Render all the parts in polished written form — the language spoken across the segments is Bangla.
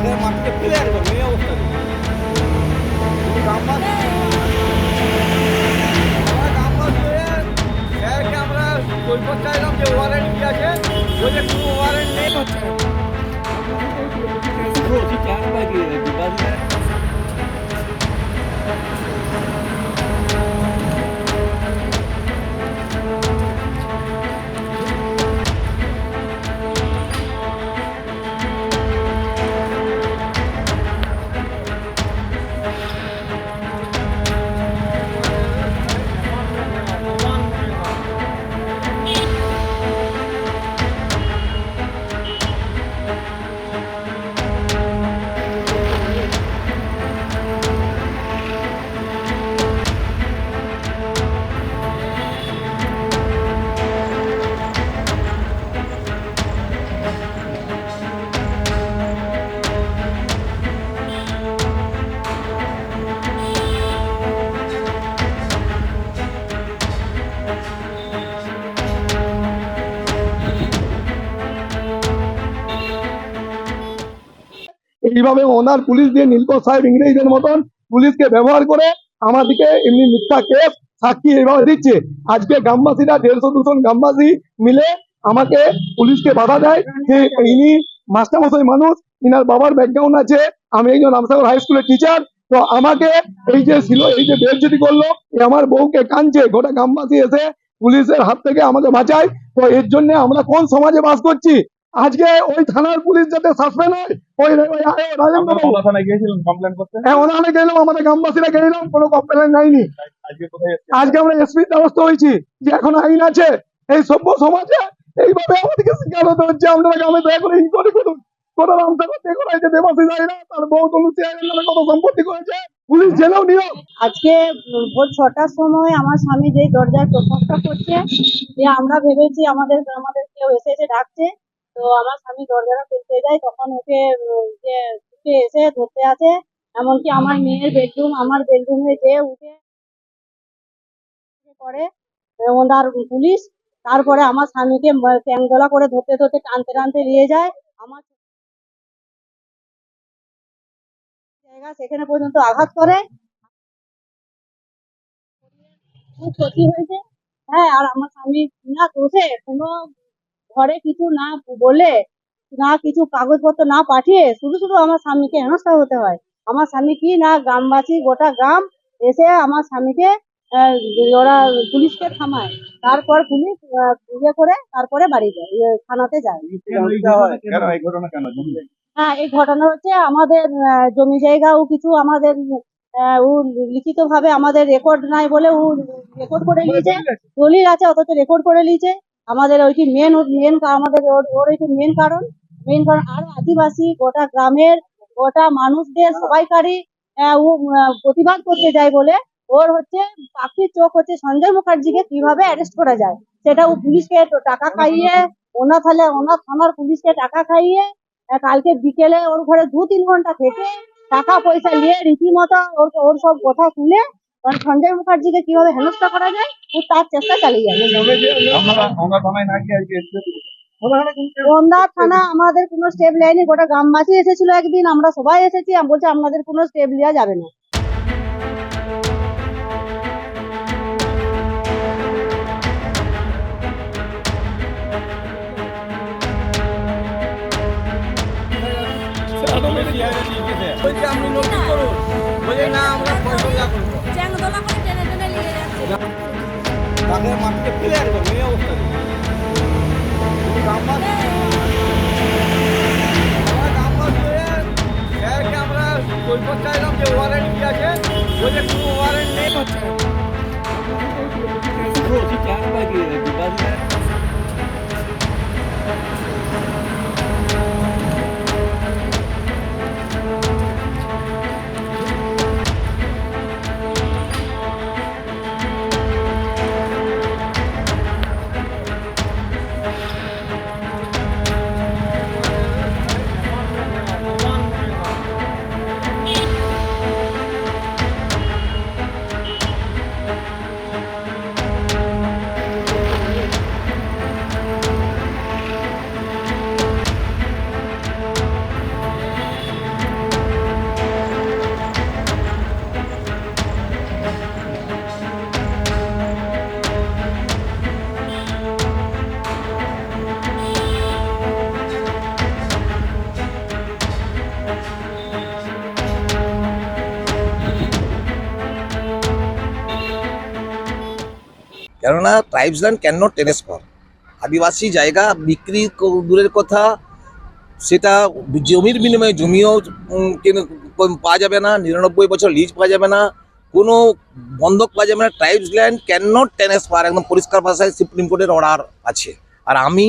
বাঘের মাটিতে ফেলে একদম এই অবস্থা গ্রামবাসী হয়ে স্যারকে আমরা কৈফত চাইলাম যে ওয়ারেন্ট কি আছে, বলে কোনো ওয়ারেন্ট নেই। এইভাবে ওনার পুলিশ দিয়ে নীলকর সাহেব ইংরেজদের মতন পুলিশকে ব্যবহার করে আমাদেরকে এমনি মিথ্যা কেস সাক্ষী এইভাবে দিচ্ছে। আজকে গ্রামবাসীরা 150-200 গ্রামবাসী মিলে আমাকে পুলিশকে বাধা দেয় যে ইনি মাস্টারমশাই মানুষ, ইনার বাবার ব্যাকগ্রাউন্ড আছে, আমি একজন রামসাগর হাই স্কুলের টিচার, তো আমাকে এই যে ছিল এই যে বেজ্জতি করলো, আমার বউকে কাঁদছে, গোটা গ্রামবাসী এসে পুলিশের হাত থেকে আমাকে বাঁচায়। তো এর জন্য আমরা কোন সমাজে বাস করছি? আজকে ওই থানার পুলিশ যাতে সাসপেন্ড হয়, ওই রাজেন্দ্র বাবু থানায় গিয়েছিলেন কমপ্লেন করতে? হ্যাঁ, ওনারা গেলাম, আমাদের গ্রামবাসীরা গেলাম, কোনো কমপ্লেন নাইনি। আজকে আমরা এসপির দ্বারস্থ হয়েছি যে এখন আইন আছে, এই সভ্য সমাজে এইভাবে আমাদেরকে শিকার হতে হচ্ছে। আপনারা গ্রামে দয়া করে ইনকোয়ারি করুন, কোটা রামসাগর দিয়ে করা হয়েছে, দেবাশিস আইরা তার বউ তনুশ্রী আইনের নামে কত সম্পত্তি করেছে, পুলিশ জেলেও নিয়োগ। আজকে ভোর 6টার সময় আমার স্বামী যে দরজার প্রকোপটা করছে, যে আমরা ভেবেছি আমাদের কেউ এসে ডাকছে, তো আমার স্বামী দরজাটা খুলতে যায়, তখন ওকে যে উঠে এসে ধরতে আছে। এমনকি আমার মেয়ের বেডরুম, আমার বেডরুমে যে উঠে করে ওনার পুলিশ, তারপরে আমার স্বামীকে ট্যাংদোলা করে ধরতে ধরতে টানতে টানতে নিয়ে যায় আমার জায়গা, সেখানে পর্যন্ত আঘাত করে, খুব ক্ষতি হয়েছে। হ্যাঁ, আর আমার স্বামী না দোষে কোনো ঘরে কিছু না বলে, না কিছু কাগজপত্র না পাঠিয়ে শুধু শুধু আমার স্বামীকে হেনস্থা হতে হয়। আমার স্বামী কি না, গ্রামবাসী গোটা গ্রাম এসে আমার স্বামীকে ওরা পুলিশকে থামায়, তারপর পুলিশ ইয়ে করে তারপরে বাড়ি যায়, থানাতে যায়। হ্যাঁ, এই ঘটনা হচ্ছে আমাদের জমি জায়গা ও কিছু আমাদের ও লিখিত ভাবে আমাদের রেকর্ড নাই বলে ও রেকর্ড করে নিয়েছে, দলিল আছে অথচ রেকর্ড করে নিয়েছে। আমাদের ওইটি মেন আমাদের ওর ওইটি মেন কারণ। আরো আদিবাসী গোটা গ্রামের গোটা মানুষদের সবাইকারই ও প্রতিবাদ করতে যায় বলে ওর হচ্ছে পাখির চোখ হচ্ছে সঞ্জয় মুখার্জিকে কিভাবে অ্যারেস্ট করা যায়, সেটা ও পুলিশকে টাকা খাইয়ে, ওনার থানার পুলিশকে টাকা খাইয়ে কালকে বিকেলে ওর ঘরে 2-3 ঘন্টা থেকে টাকা পয়সা নিয়ে রীতিমতো ওর সব কথা শুনে সঞ্জয় মুখার্জিকে কিভাবে হেনস্থা করা যায় ও তার চেষ্টা চালিয়ে যাবে। ওন্দা থানা আমাদের কোনো স্টেপ নেয়নি, গোটা গ্রামবাসী এসেছিল একদিন, আমরা সবাই এসেছি, বলছে আপনাদের কোনো স্টেপ নেওয়া যাবে না। আপনি নোটিশ করুন, বলে না আমরা ফয়সলা করবো, বাঘের মাটিতে ফেলে একদম এই অবস্থা গ্রামবাসী হয়ে স্যারকে আমরা কৈফত চাইলাম যে ওয়ারেন্ট কি আছে, বলে কোনো ওয়ারেন্ট নেই। কেননা tribes land can not transfer. আদিবাসী জায়গা বিক্রি দূরের কথা, সেটা জমির বিনিময়ে জমিও পাওয়া যাবে না, 99 বছর লিজ পাওয়া যাবে না, কোনো বন্ধক পাওয়া যাবে না। Tribes land can not transfer, একদম পরিষ্কার ভাষায় সুপ্রিম কোর্টের অর্ডার আছে। আর আমি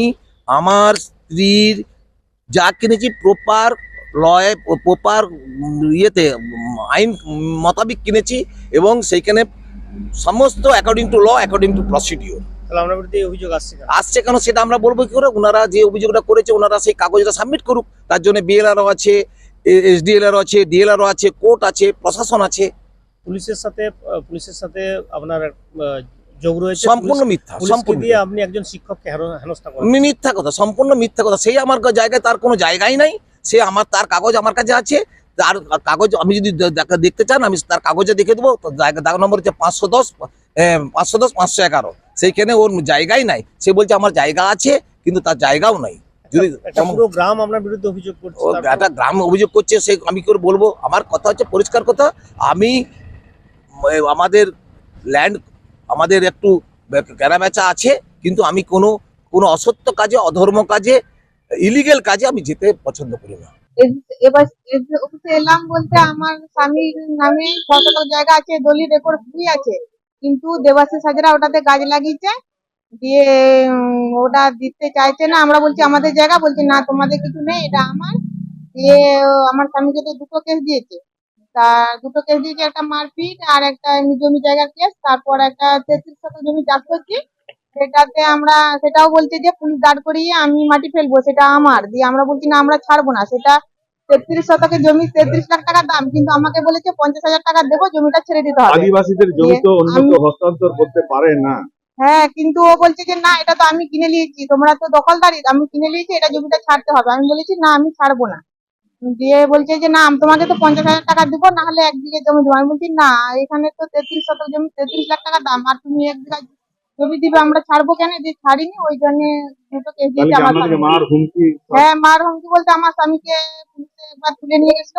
আমার স্ত্রীর যা কিনেছি প্রপার লয়ে, প্রপার ইয়েতে আইন মোতাবিক কিনেছি, এবং সেইখানে সমস্ত according to law, according to procedure তাহলে আমরা বিরুদ্ধে এই অভিযোগ আসছে কেন? আসছে। কেন সেটা আমরা বলবো কি করে? ওনারা যে অভিযোগটা করেছে, ওনারা সেই কাগজটা সাবমিট করুক। তার জন্য বিএলআরও আছে, এসডিএলআরও আছে, ডিএলআরও আছে, কোর্ট আছে, প্রশাসন আছে। পুলিশের সাথে আপনার যোগ রয়েছে। সম্পূর্ণ মিথ্যা, পুলিশকে সম্পূর্ণ দিয়ে আপনি একজন শিক্ষককে হেনস্থা করেন। মিথ্যা কথা, সম্পূর্ণ মিথ্যা কথা। সেই আমার জায়গায় তার কোনো জায়গাই নাই। সে আমার, তার কাগজ আমার কাছে আছে। তার কাগজ আমি যদি দেখতে চান, আমি তার কাগজে দেখে দেবো। তো জায়গা দাগ নম্বর হচ্ছে 510, 511। সেইখানে ওর জায়গাই নাই। সে বলছে আমার জায়গা আছে, কিন্তু তার জায়গাও নাই। যদি একটা পুরো গ্রাম আপনার বিরুদ্ধে অভিযোগ করছে, ও তারপর- একটা গ্রাম অভিযোগ করছে, সে আমি কি করে বলবো? আমার কথা হচ্ছে পরিষ্কার কথা, আমি আমাদের ল্যান্ড, আমাদের একটু কেনাবেচা আছে, কিন্তু আমি কোনো কোনো অসত্য কাজে, অধর্ম কাজে, ইলিগেল কাজে আমি যেতে পছন্দ করি না। এবার অফিসে এলাম বলতে আমার স্বামীর নামে 6 জায়গা আছে, দলিল রেকর্ড ফ্রি আছে, কিন্তু দেবাশিস হাজরা ওটাতে গাছ লাগিয়েছে, দিয়ে ওটা দিতে চাইছে না। আমরা বলছি আমাদের জায়গা, বলছি না তোমাদের কিছু নেই, এটা আমার। দিয়ে আমার স্বামীকে তো দুটো কেস দিয়েছে। তা দুটো কেস দিয়েছে, একটা মারপিট আর একটা এমনি জমি জায়গার কেস। তারপর একটা 33 শতক জমি চাষ করছি, সেটাতে আমরা, সেটাও বলছে যে পুলিশ দাঁড় করিয়ে আমি মাটি ফেলবো, সেটা আমার। দিয়ে আমরা বলছি না আমরা ছাড়বো না। সেটা 33 শতকের জমি, 33 লাখ টাকা দাম, কিন্তু আমাকে বলেছে 50,000 টাকা দেবো, জমিটা ছেড়ে দিতে হবে। আদিবাসীদের জমি তো অন্য কেউ হস্তান্তর করতে পারে না। হ্যাঁ, কিন্তু ও বলছে যে না এটা তো আমি কিনে নিয়েছি, তোমরা তো দখলদারি, আমি কিনে নিয়েছি, এটা জমিটা ছাড়তে হবে। আমি বলেছি না আমি ছাড়বো না। দিয়ে বলছে যে না তোমাকে তো 50,000 টাকা দিবো, না হলে 1 বিঘে জমি দেবো। আমি বলছি না, এখানে তো 33 শতক জমি, 33 লাখ টাকা দাম, আর তুমি 1 বিঘা জমি দিবে, আমরা ছাড়বো কেন? দিয়ে ছাড়িনি, ওই জন্য দুটো কেস তাহলে দিয়েছে কি আমার আপনাদেরকে স্বামী। মার হুমকি? হ্যাঁ, মার হুমকি বলতে আমার স্বামীকে পুলিশে একবার তুলে নিয়ে গেছিল,